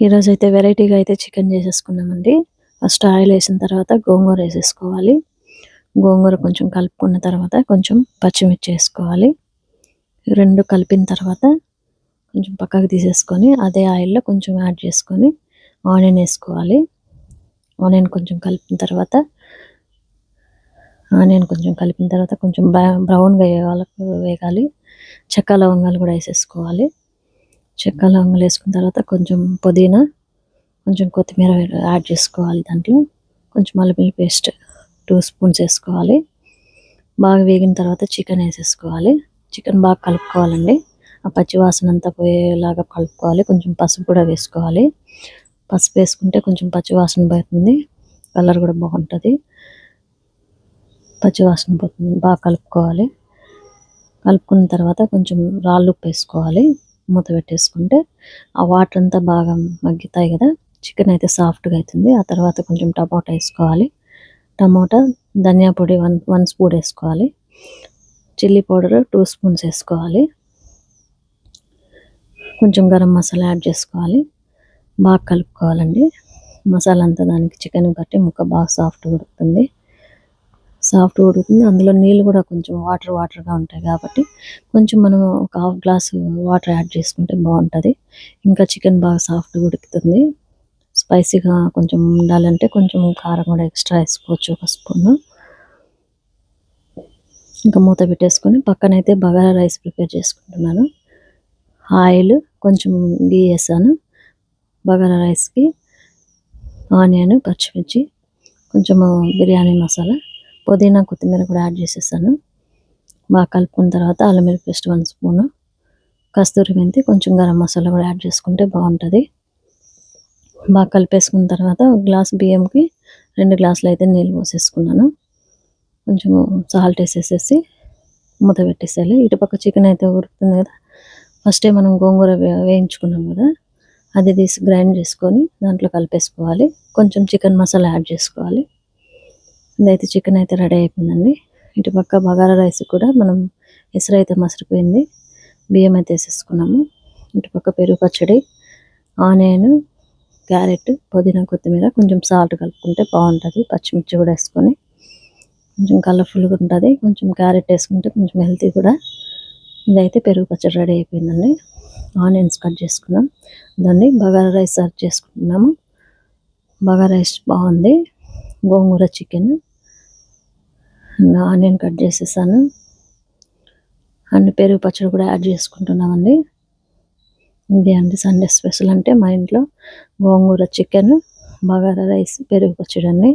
ఈరోజు అయితే వెరైటీగా అయితే చికెన్ చేసేసుకున్నామండి. ఫస్ట్ ఆయిల్ వేసిన తర్వాత గోంగూర వేసేసుకోవాలి. గోంగూర కొంచెం కలుపుకున్న తర్వాత కొంచెం పచ్చిమిర్చి వేసుకోవాలి. రెండు కలిపిన తర్వాత కొంచెం పక్కకు తీసేసుకొని అదే ఆయిల్లో కొంచెం యాడ్ చేసుకొని ఆనియన్ వేసుకోవాలి. ఆనియన్ కొంచెం కలిపిన తర్వాత కొంచెం బ్రౌన్గా వేగాలి. చెక్క లవంగాలు కూడా వేసేసుకోవాలి. చెక్క లవంగాలు వేసుకున్న తర్వాత కొంచెం పుదీనా, కొంచెం కొత్తిమీర యాడ్ చేసుకోవాలి. దాంట్లో కొంచెం అల్లం వెల్లుల్లి పేస్ట్ 2 స్పూన్స్ వేసుకోవాలి. బాగా వేగిన తర్వాత చికెన్ వేసేసుకోవాలి. చికెన్ బాగా కలుపుకోవాలండి. ఆ పచ్చి వాసన అంతా పోయేలాగా కలుపుకోవాలి. కొంచెం పసుపు కూడా వేసుకోవాలి. పసుపు వేసుకుంటే కొంచెం పచ్చి వాసన పోతుంది, కలర్ కూడా బాగుంటుంది. పచ్చి వాసన పోతుంది. బాగా కలుపుకోవాలి. కలుపుకున్న తర్వాత కొంచెం రాళ్ళు ఉప్పు వేసుకోవాలి. మూత పెట్టేసుకుంటే ఆ వాటర్ అంతా బాగా మగ్గుతాయి కదా, చికెన్ అయితే సాఫ్ట్గా అవుతుంది. ఆ తర్వాత కొంచెం టమాటా వేసుకోవాలి. టమాటా, ధనియా పొడి 1 స్పూన్ వేసుకోవాలి. చిల్లీ పౌడర్ 2 స్పూన్స్ వేసుకోవాలి. కొంచెం గరం మసాలా యాడ్ చేసుకోవాలి. బాగా కలుపుకోవాలండి. మసాలా అంతా దానికి చికెన్ బట్టి ముక్క బాగా సాఫ్ట్గా ఉడుకుతుంది. అందులో నీళ్ళు కూడా కొంచెం వాటర్గా ఉంటాయి కాబట్టి కొంచెం మనం ఒక హాఫ్ గ్లాస్ వాటర్ యాడ్ చేసుకుంటే బాగుంటుంది. ఇంకా చికెన్ బాగా సాఫ్ట్గా ఉడుకుతుంది. స్పైసీగా కొంచెం ఉండాలంటే కొంచెం కారం కూడా ఎక్స్ట్రా వేసుకోవచ్చు, 1 స్పూన్. ఇంకా మూత పెట్టేసుకొని పక్కనైతే బగారా రైస్ ప్రిపేర్ చేసుకుంటున్నాను. ఆయిల్, కొంచెం గీ వేసాను. బగారా రైస్కి ఆనియన్, పచ్చిమిర్చి, కొంచెం బిర్యానీ మసాలా, పుదీనా, కొత్తిమీర కూడా యాడ్ చేసేసాను. బాగా కలుపుకున్న తర్వాత అల్లం వెల్లుల్లి పేస్ట్ 1 స్పూను, కస్తూరి మెంతి, కొంచెం గరం మసాలా కూడా యాడ్ చేసుకుంటే బాగుంటుంది. బాగా కలిపేసుకున్న తర్వాత 1 గ్లాస్ బియ్యంకి 2 గ్లాసులు అయితే నీళ్ళు పోసేసుకున్నాను. కొంచెం సాల్ట్ వేసేసేసి మూత పెట్టేసేయాలి. ఇటుపక్క చికెన్ అయితే ఉడుకుతుంది కదా, ఫస్టే మనం గోంగూర వేయించుకున్నాం కదా, అది తీసి గ్రైండ్ చేసుకొని దాంట్లో కలిపేసుకోవాలి. కొంచెం చికెన్ మసాలా యాడ్ చేసుకోవాలి. ఇదైతే చికెన్ అయితే రెడీ అయిపోయిందండి. ఇటుపక్క బగారా రైస్ కూడా మనం ఎసరు అయితే మసిరిపోయింది, బియ్యం అయితే వేసేసుకున్నాము. ఇటుపక్క పెరుగు పచ్చడి, ఆనియన్, క్యారెట్, పుదీనా, కొత్తిమీర, కొంచెం సాల్ట్ కలుపుకుంటే బాగుంటుంది. పచ్చిమిర్చి కూడా వేసుకొని కొంచెం కలర్ఫుల్గా ఉంటుంది. కొంచెం క్యారెట్ వేసుకుంటే కొంచెం హెల్తీ కూడా. ఇదైతే పెరుగు పచ్చడి రెడీ అయిపోయిందండి. ఆనియన్స్ కట్ చేసుకున్నాం, దాన్ని బగారా రైస్ సర్వ్ చేసుకుంటున్నాము. బగారా రైస్ బాగుంది. గోంగూర చికెన్, ఆనియన్ కట్ చేసేసాను అండ్ పెరుగు పచ్చడి కూడా యాడ్ చేసుకుంటున్నామండి. ఇది అండి సండే స్పెషల్ అంటే మా ఇంట్లో గోంగూర చికెన్, బగారా రైస్, పెరుగు పచ్చడి అండి.